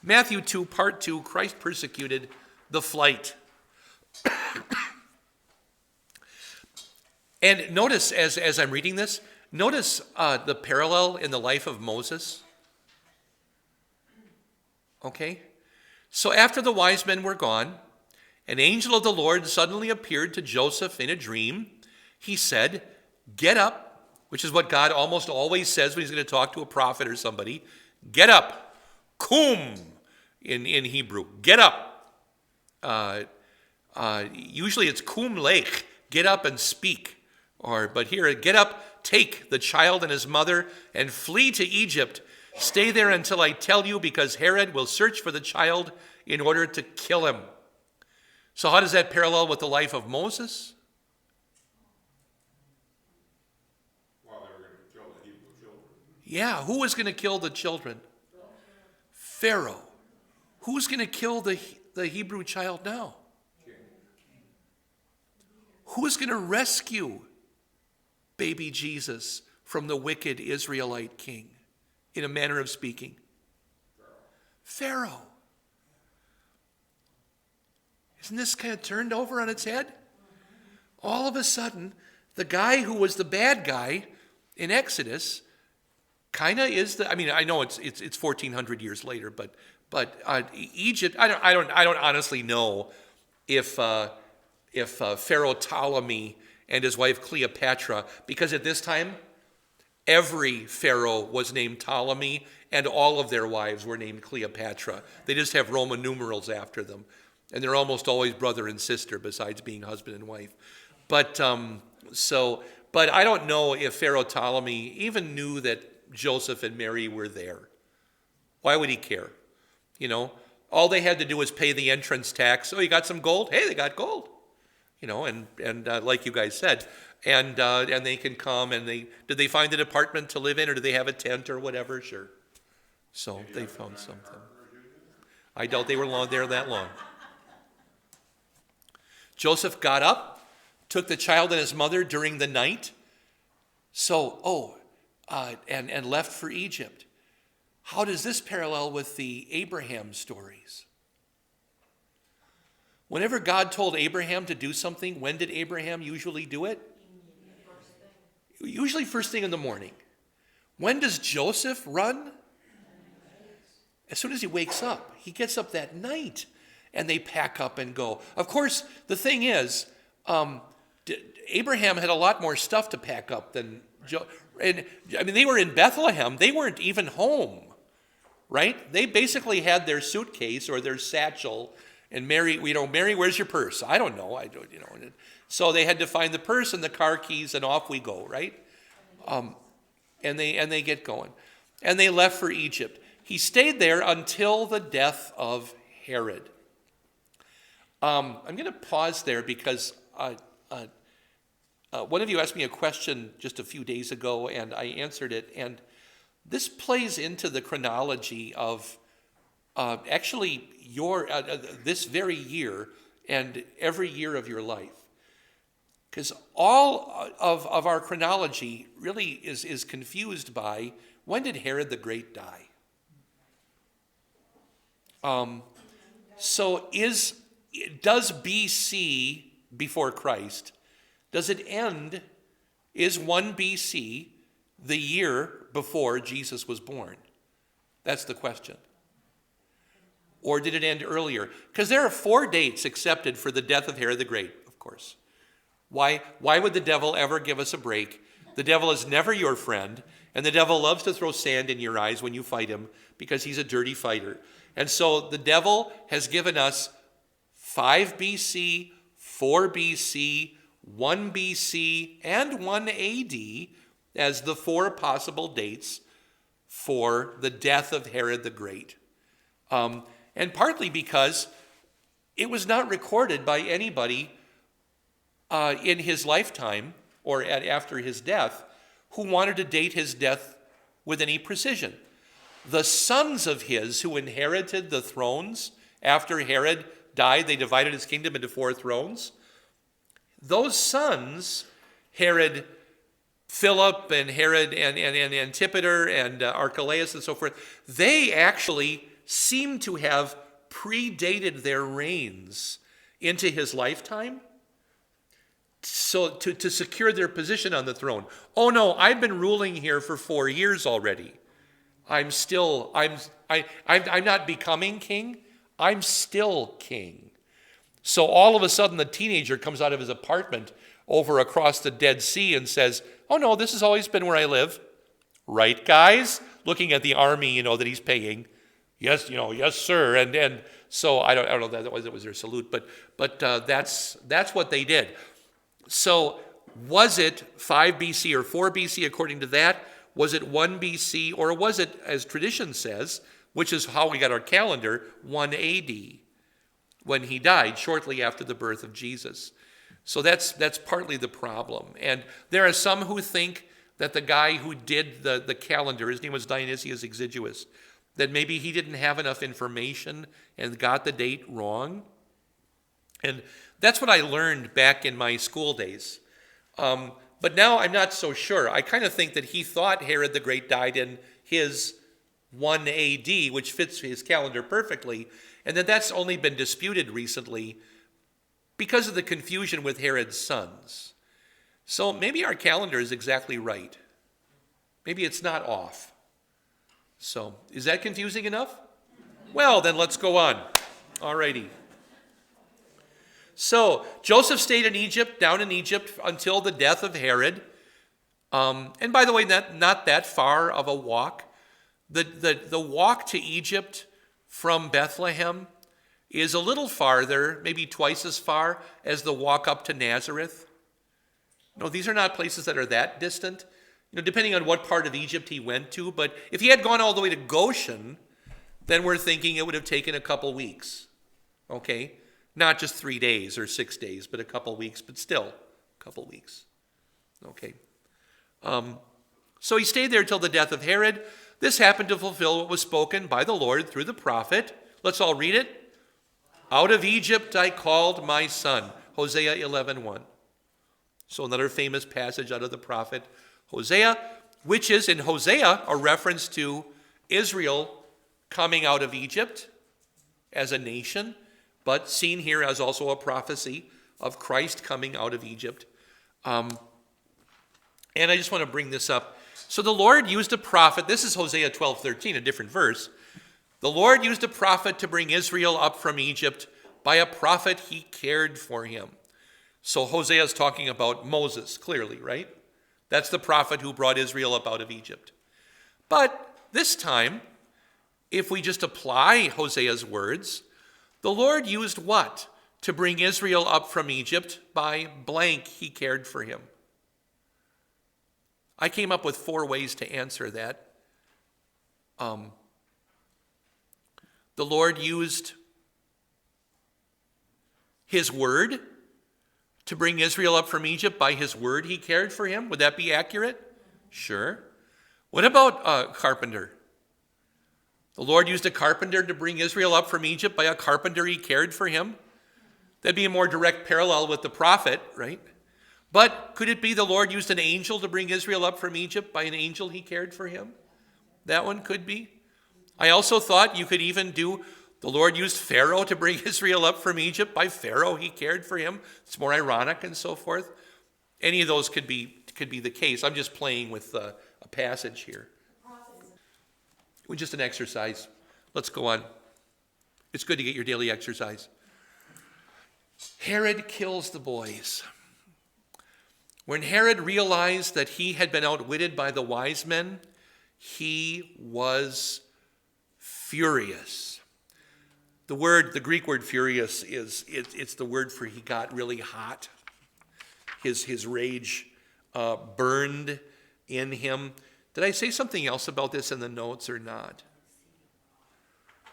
Matthew 2, part 2, Christ persecuted, the flight. And notice, as I'm reading this, notice the parallel in the life of Moses. Okay? So after the wise men were gone, an angel of the Lord suddenly appeared to Joseph in a dream. He said, "Get up," which is what God almost always says when he's going to talk to a prophet or somebody. Get up. Kum in Hebrew. Get up. Usually it's kum lech. Get up and speak. But here, get up, take the child and his mother, and flee to Egypt. Stay there until I tell you, because Herod will search for the child in order to kill him. So how does that parallel with the life of Moses? Well, they were going to kill the Hebrew children. Yeah, who was going to kill the children? Pharaoh. Who's going to kill the Hebrew child now? King. Who's going to rescue baby Jesus from the wicked Israelite king, in a manner of speaking? Pharaoh. Isn't this kind of turned over on its head? All of a sudden, the guy who was the bad guy in Exodus kind of is the. I mean, I know it's 1400 years later, but Egypt. I don't honestly know if Pharaoh Ptolemy and his wife Cleopatra, because at this time every pharaoh was named Ptolemy and all of their wives were named Cleopatra. They just have Roman numerals after them. And they're almost always brother and sister besides being husband and wife. But I don't know if Pharaoh Ptolemy even knew that Joseph and Mary were there. Why would he care? You know, all they had to do was pay the entrance tax. Oh, you got some gold? Hey, they got gold. You know, and like you guys said, and they can come and did they find an apartment to live in, or did they have a tent or whatever? Sure. So they found something. I doubt they were there that long. Joseph got up, took the child and his mother during the night, and left for Egypt. How does this parallel with the Abraham stories? Whenever God told Abraham to do something, when did Abraham usually do it? Usually first thing in the morning. When does Joseph run? As soon as he wakes up. He gets up that night. And they pack up and go. Of course, the thing is, Abraham had a lot more stuff to pack up than and I mean, they were in Bethlehem. They weren't even home, right? They basically had their suitcase or their satchel. And Mary, Mary, where's your purse? I don't know. So they had to find the purse and the car keys, and off we go, right? And they get going, and they left for Egypt. He stayed there until the death of Herod. I'm going to pause there because one of you asked me a question just a few days ago, and I answered it. And this plays into the chronology of actually your this very year and every year of your life. Because all of our chronology really is confused by, when did Herod the Great die? Does BC, before Christ, does it end, is 1 BC the year before Jesus was born? That's the question. Or did it end earlier? Because there are 4 dates accepted for the death of Herod the Great, of course. Why would the devil ever give us a break? The devil is never your friend, and the devil loves to throw sand in your eyes when you fight him because he's a dirty fighter. And so the devil has given us 5 BC, 4 BC, 1 BC, and 1 AD as the 4 possible dates for the death of Herod the Great. And partly because it was not recorded by anybody in his lifetime or after his death who wanted to date his death with any precision. The sons of his who inherited the thrones after Herod died, they divided his kingdom into 4 thrones. Those sons, Herod Philip and Herod and Antipater and Archelaus and so forth, they actually seem to have predated their reigns into his lifetime, so to secure their position on the throne. Oh no, I've been ruling here for 4 years already. I'm not becoming king. I'm still king. So all of a sudden the teenager comes out of his apartment over across the Dead Sea and says, oh no, this has always been where I live. Right, guys? Looking at the army, that he's paying. Yes, yes, sir. And so I don't know that was their salute, but that's what they did. So was it 5 BC or 4 BC according to that? Was it 1 BC, or was it, as tradition says, which is how we got our calendar, 1 AD, when he died shortly after the birth of Jesus? So that's partly the problem. And there are some who think that the guy who did the calendar, his name was Dionysius Exiguus, that maybe he didn't have enough information and got the date wrong. And that's what I learned back in my school days. But now I'm not so sure. I kind of think that he thought Herod the Great died in his 1 AD, which fits his calendar perfectly, and that's only been disputed recently because of the confusion with Herod's sons. So maybe our calendar is exactly right. Maybe it's not off. So is that confusing enough? Well, then let's go on. All righty. So Joseph stayed in Egypt, down in Egypt, until the death of Herod. And by the way, not that far of a walk. The walk to Egypt from Bethlehem is a little farther, maybe twice as far as the walk up to Nazareth. No, these are not places that are that distant, depending on what part of Egypt he went to. But if he had gone all the way to Goshen, then we're thinking it would have taken a couple weeks. Okay? Not just 3 days or 6 days, but a couple weeks, but still a couple weeks. Okay. So he stayed there till the death of Herod. This happened to fulfill what was spoken by the Lord through the prophet. Let's all read it. Out of Egypt I called my son. Hosea 11:1. So another famous passage out of the prophet Hosea, which is in Hosea a reference to Israel coming out of Egypt as a nation, but seen here as also a prophecy of Christ coming out of Egypt. And I just want to bring this up. So the Lord used a prophet. This is Hosea 12:13, a different verse. The Lord used a prophet to bring Israel up from Egypt. By a prophet he cared for him. So Hosea is talking about Moses, clearly, right? That's the prophet who brought Israel up out of Egypt. But this time, if we just apply Hosea's words, the Lord used what to bring Israel up from Egypt? By blank, he cared for him. I came up with 4 ways to answer that. The Lord used his word to bring Israel up from Egypt. By his word he cared for him. Would that be accurate? Sure. What about a carpenter? The Lord used a carpenter to bring Israel up from Egypt. By a carpenter he cared for him. That'd be a more direct parallel with the prophet, right? But could it be the Lord used an angel to bring Israel up from Egypt? By an angel he cared for him? That one could be. I also thought you could even do, the Lord used Pharaoh to bring Israel up from Egypt. By Pharaoh he cared for him. It's more ironic and so forth. Any of those could be the case. I'm just playing with a passage here. Just an exercise. Let's go on. It's good to get your daily exercise. Herod kills the boys. When Herod realized that he had been outwitted by the wise men, he was furious. The Greek word furious it's the word for he got really hot. His rage burned in him. Did I say something else about this in the notes or not?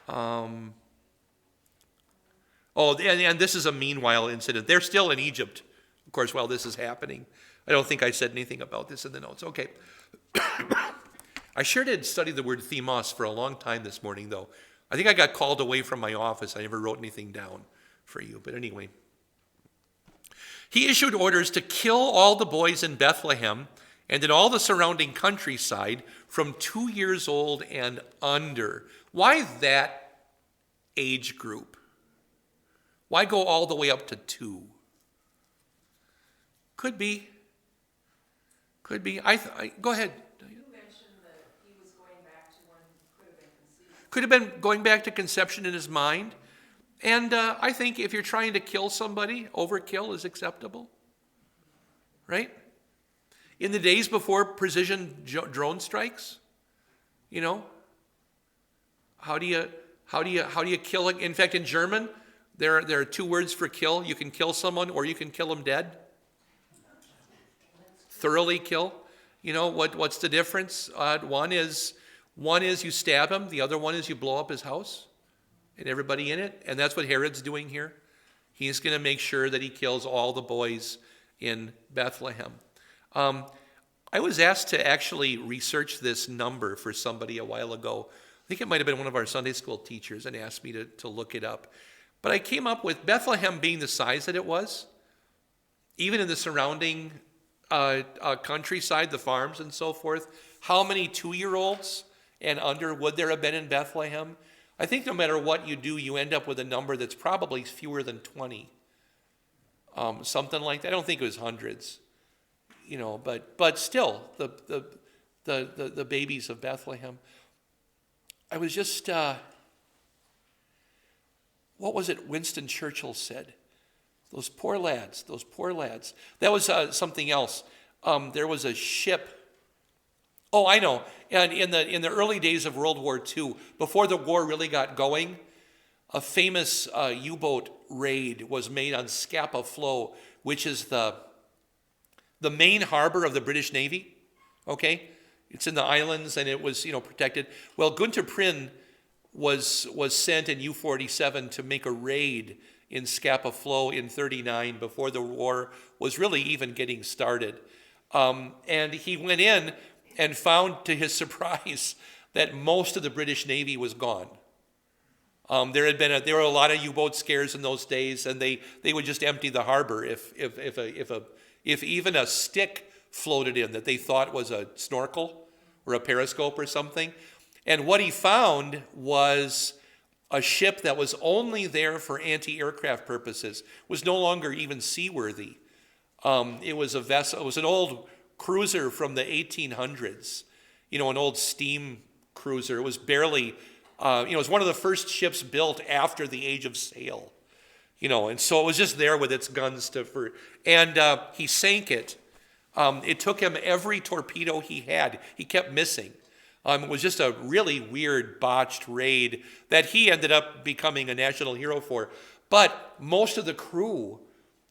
And this is a meanwhile incident. They're still in Egypt, of course, while this is happening. I don't think I said anything about this in the notes. Okay. I sure did study the word themos for a long time this morning, though. I think I got called away from my office. I never wrote anything down for you. But anyway. He issued orders to kill all the boys in Bethlehem and in all the surrounding countryside from 2 years old and under. Why that age group? Why go all the way up to 2? Could be. Could be. Go ahead. You mentioned that he was going back to when he could have been conceived. Could have been going back to conception in his mind. And I think if you're trying to kill somebody, overkill is acceptable. Right? In the days before precision drone strikes, how do you kill? In fact, in German, there are 2 words for kill. You can kill someone or you can kill them dead. Thoroughly kill. What's the difference? One is you stab him. The other one is you blow up his house and everybody in it. And that's what Herod's doing here. He's going to make sure that he kills all the boys in Bethlehem. I was asked to actually research this number for somebody a while ago. I think it might have been one of our Sunday school teachers and asked me to look it up. But I came up with Bethlehem being the size that it was, even in the surrounding countryside, the farms and so forth, how many 2-year-olds and under would there have been in Bethlehem? I think no matter what you do, you end up with a number that's probably fewer than 20. Something like that. I don't think it was hundreds, but still, the babies of Bethlehem. I was just, what was it Winston Churchill said? Those poor lads. That was something else. There was a ship. Oh, I know. And in the early days of World War II, before the war really got going, a famous U-boat raid was made on Scapa Flow, which is the main harbor of the British Navy. Okay, it's in the islands, and it was protected. Well, Gunther Prynne was sent in U-47 to make a raid in Scapa Flow in 1939 before the war was really even getting started. And he went in and found, to his surprise, that most of the British Navy was gone. There were a lot of U-boat scares in those days, and they would just empty the harbor if even a stick floated in that they thought was a snorkel or a periscope or something. And what he found was a ship that was only there for anti-aircraft purposes, was no longer even seaworthy. It was a vessel. It was an old cruiser from the 1800s, an old steam cruiser. It was barely, it was one of the first ships built after the age of sail, and so it was just there with its guns and he sank it. It took him every torpedo he had. He kept missing. It was just a really weird, botched raid that he ended up becoming a national hero for. But most of the crew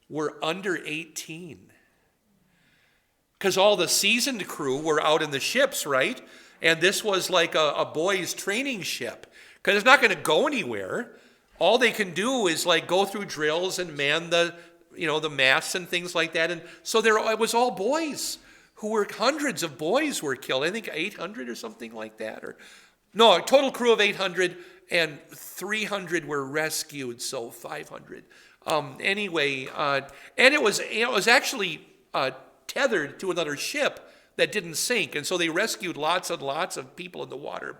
were under 18. Because all the seasoned crew were out in the ships, right? And this was like a boys' training ship. Because it's not going to go anywhere. All they can do is go through drills and man the masts and things like that. And so it was all boys. Hundreds of boys were killed. I think 800 or something like that. A total crew of 800, and 300 were rescued, so 500. Anyway, and it was actually tethered to another ship that didn't sink, and so they rescued lots and lots of people in the water.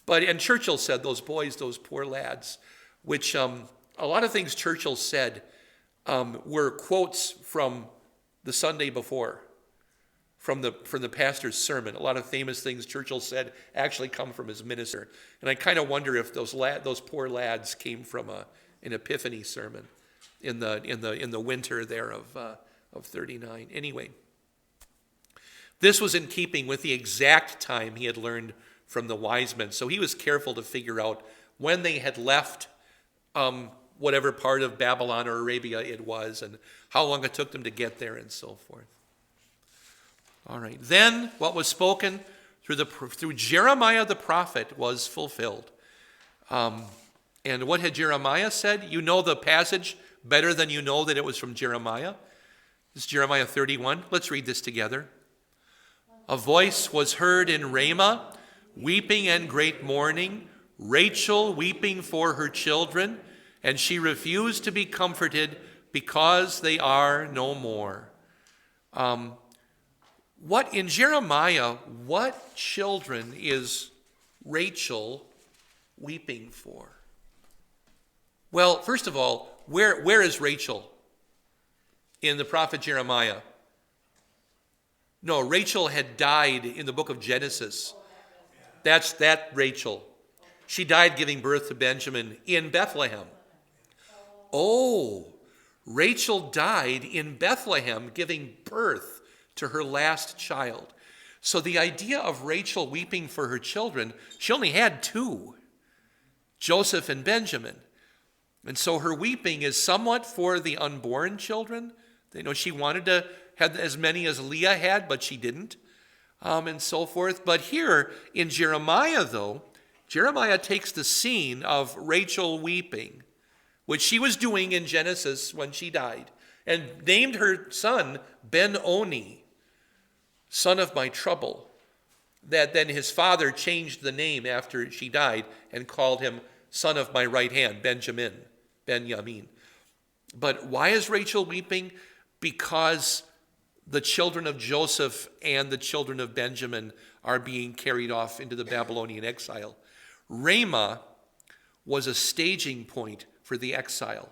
And Churchill said, those boys, those poor lads, which a lot of things Churchill said were quotes from the Sunday before. From the pastor's sermon. A lot of famous things Churchill said actually come from his minister. And I kind of wonder if those poor lads came from an Epiphany sermon in the winter there of 1939. Anyway, this was in keeping with the exact time he had learned from the wise men. So he was careful to figure out when they had left whatever part of Babylon or Arabia it was, and how long it took them to get there and so forth. All right. Then what was spoken through Jeremiah the prophet was fulfilled. And what had Jeremiah said? You know the passage better than you know that it was from Jeremiah. This is Jeremiah 31. Let's read this together. A voice was heard in Ramah, weeping and great mourning, Rachel weeping for her children, and she refused to be comforted because they are no more. What in Jeremiah, what children is Rachel weeping for? Well, first of all, where is Rachel in the prophet Jeremiah? No, Rachel had died in the book of Genesis. That's that Rachel. She died giving birth to Benjamin in Bethlehem. Oh, Rachel died in Bethlehem giving birth to her last child. So the idea of Rachel weeping for her children, she only had two, Joseph and Benjamin. And so her weeping is somewhat for the unborn children. You know, she wanted to have as many as Leah had, but she didn't, and so forth. But here in Jeremiah, though, Jeremiah takes the scene of Rachel weeping, which she was doing in Genesis when she died, and named her son Ben-Oni, son of my trouble. That then his father changed the name after she died and called him son of my right hand, Benjamin. But why is Rachel weeping? Because the children of Joseph and the children of Benjamin are being carried off into the Babylonian exile. Ramah was a staging point for the exile.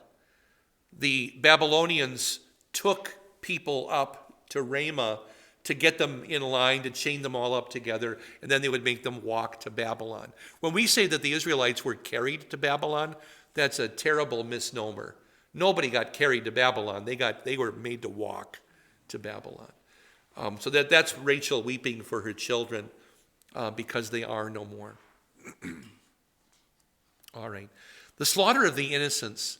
The Babylonians took people up to Ramah to get them in line, to chain them all up together, and then they would make them walk to Babylon. When we say that the Israelites were carried to Babylon, that's a terrible misnomer. Nobody got carried to Babylon. They were made to walk to Babylon. So that's Rachel weeping for her children because they are no more. All right. The slaughter of the innocents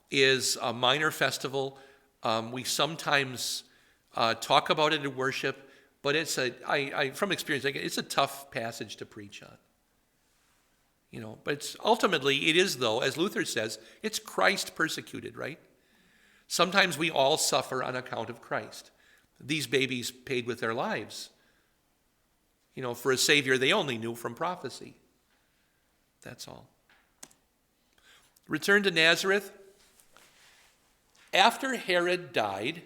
is a minor festival. We sometimes talk about it in worship, but it's from experience, it's a tough passage to preach on. You know, but ultimately it is, though, as Luther says, it's Christ persecuted, right? Sometimes we all suffer on account of Christ. These babies paid with their lives, you know, for a Savior they only knew from prophecy. That's all. Return to Nazareth. After Herod died,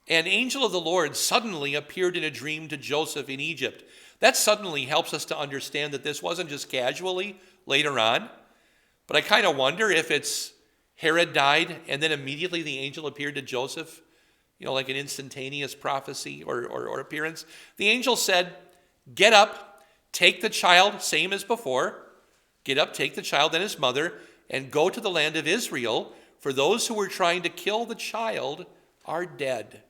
an angel of the Lord suddenly appeared in a dream to Joseph in Egypt. That suddenly helps us to understand that this wasn't just casually later on. But I kind of wonder if it's Herod died and then immediately the angel appeared to Joseph, you know, like an instantaneous prophecy or appearance. The angel said, "Get up, take the child, same as before. Get up, take the child and his mother, and go to the land of Israel, for those who were trying to kill the child are dead."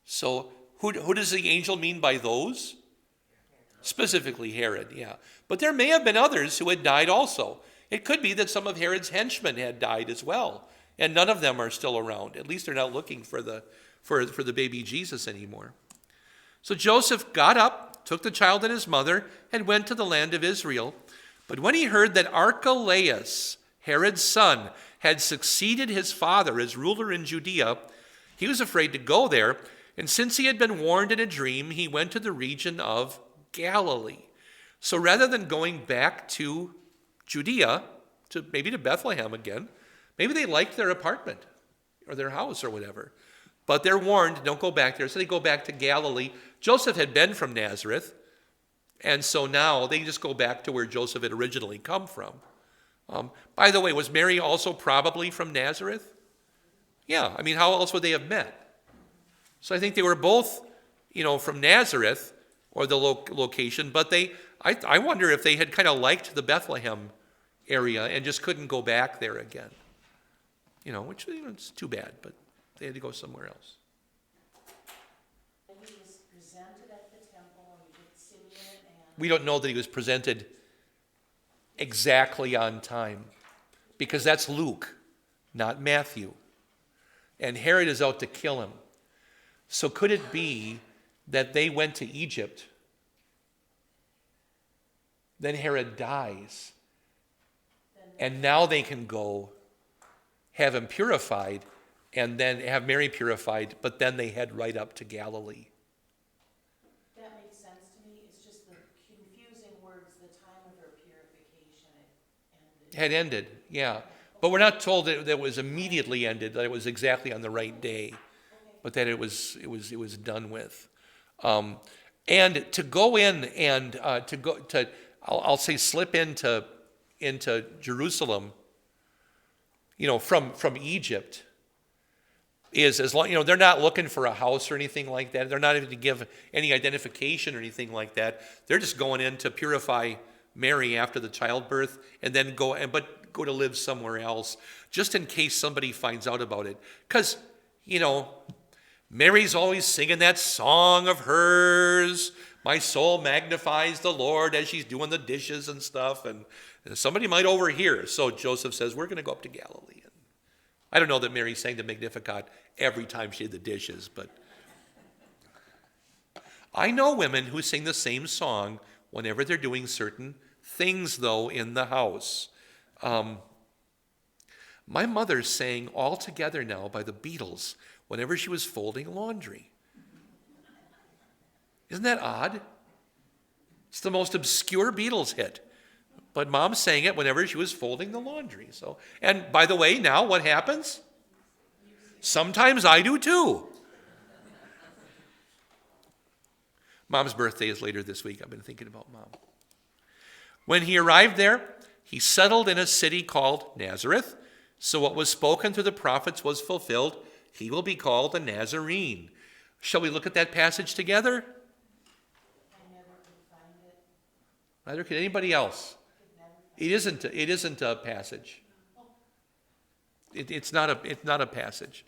So who does the angel mean by those? Specifically Herod, yeah. But there may have been others who had died also. It could be that some of Herod's henchmen had died as well, and none of them are still around. At least they're not looking for the baby Jesus anymore. So Joseph got up, took the child and his mother, and went to the land of Israel. But when he heard that Archelaus, Herod's son, had succeeded his father as ruler in Judea, he was afraid to go there. And since he had been warned in a dream, he went to the region of Galilee. So rather than going back to Judea, maybe to Bethlehem again, maybe they liked their apartment or their house or whatever. But they're warned, don't go back there. So they go back to Galilee. Joseph had been from Nazareth. And so now they just go back to where Joseph had originally come from. By the way, was Mary also probably from Nazareth? Yeah, I mean, how else would they have met? So I think they were both, you know, from Nazareth or the location, but I wonder if they had kind of liked the Bethlehem area and just couldn't go back there again. You know, which, you know, it's too bad, but they had to go somewhere else. He was presented at the temple with Simeon and... We don't know that he was presented exactly on time because that's Luke, not Matthew. And Herod is out to kill him. So could it be that they went to Egypt, then Herod dies, and now they can go have him purified and then have Mary purified, but then they head right up to Galilee? That makes sense to me. It's just the confusing words, the time of her purification Had ended, yeah. But we're not told that it was immediately ended, that it was exactly on the right day, but that it was done with. And to go in and I'll say slip into Jerusalem from Egypt is as long, they're not looking for a house or anything like that. They're not even to give any identification or anything like that. They're just going in to purify Mary after the childbirth and then go to live somewhere else, just in case somebody finds out about it. Because, Mary's always singing that song of hers, my soul magnifies the Lord, as she's doing the dishes and stuff, and somebody might overhear. So Joseph says, we're going to go up to Galilee. And I don't know that Mary sang the Magnificat every time she did the dishes, but I know women who sing the same song whenever they're doing certain things, though, in the house. My mother sang All Together Now by the Beatles whenever she was folding laundry. Isn't that odd? It's the most obscure Beatles hit. But Mom sang it whenever she was folding the laundry. And by the way, now what happens? Sometimes I do too. Mom's birthday is later this week. I've been thinking about Mom. When he arrived there, he settled in a city called Nazareth. So what was spoken through the prophets was fulfilled. He will be called a Nazarene. Shall we look at that passage together? I never could find it. Neither could anybody else. It isn't a passage. It's not a passage.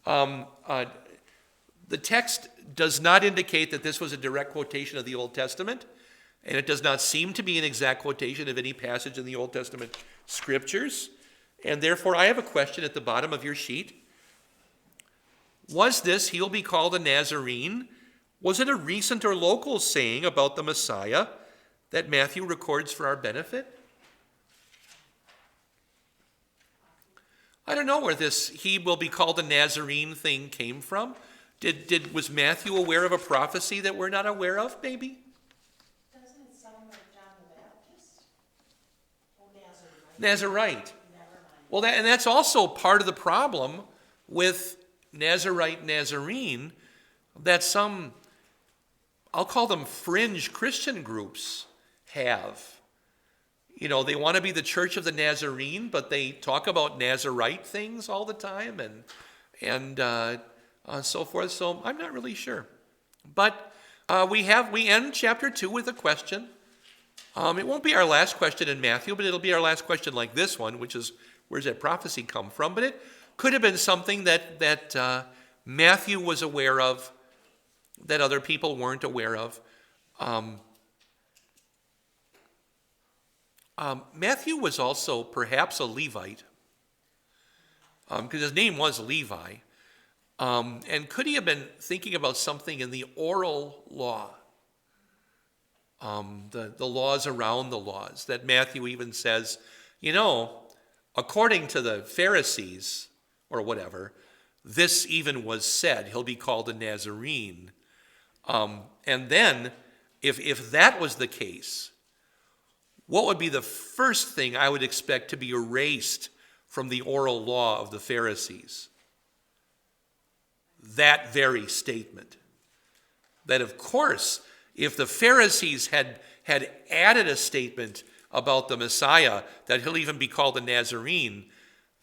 The text does not indicate that this was a direct quotation of the Old Testament, and it does not seem to be an exact quotation of any passage in the Old Testament scriptures. And therefore, I have a question at the bottom of your sheet. Was this, he'll be called a Nazarene, was it a recent or local saying about the Messiah that Matthew records for our benefit? I don't know where this he will be called a Nazarene thing came from. Was Matthew aware of a prophecy that we're not aware of, maybe? Doesn't it sound like John the Baptist? Oh, Nazarite. Nazarite. Never mind. Well, and that's also part of the problem with Nazarite, Nazarene, that some, I'll call them fringe Christian groups have. They want to be the Church of the Nazarene, but they talk about Nazarite things all the time and so forth. So I'm not really sure. But we end chapter 2 with a question. It won't be our last question in Matthew, but it'll be our last question like this one, which is, where's that prophecy come from? But it could have been something that Matthew was aware of that other people weren't aware of. Matthew was also perhaps a Levite, because his name was Levi. And could he have been thinking about something in the oral law, the laws around the laws, that Matthew even says, according to the Pharisees or whatever, this even was said, he'll be called a Nazarene. And then, if that was the case, what would be the first thing I would expect to be erased from the oral law of the Pharisees? That very statement. That, of course, if the Pharisees had added a statement about the Messiah, that he'll even be called a Nazarene,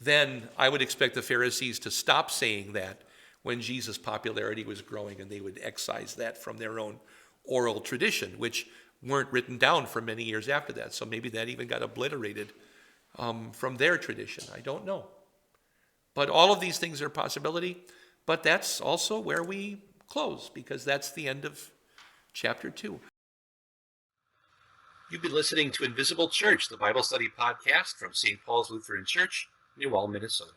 then I would expect the Pharisees to stop saying that when Jesus' popularity was growing, and they would excise that from their own oral tradition, which weren't written down for many years after that. So maybe that even got obliterated from their tradition. I don't know. But all of these things are a possibility. But that's also where we close, because that's the end of chapter 2. You've been listening to Invisible Church, the Bible study podcast from St. Paul's Lutheran Church, New Ulm, Minnesota.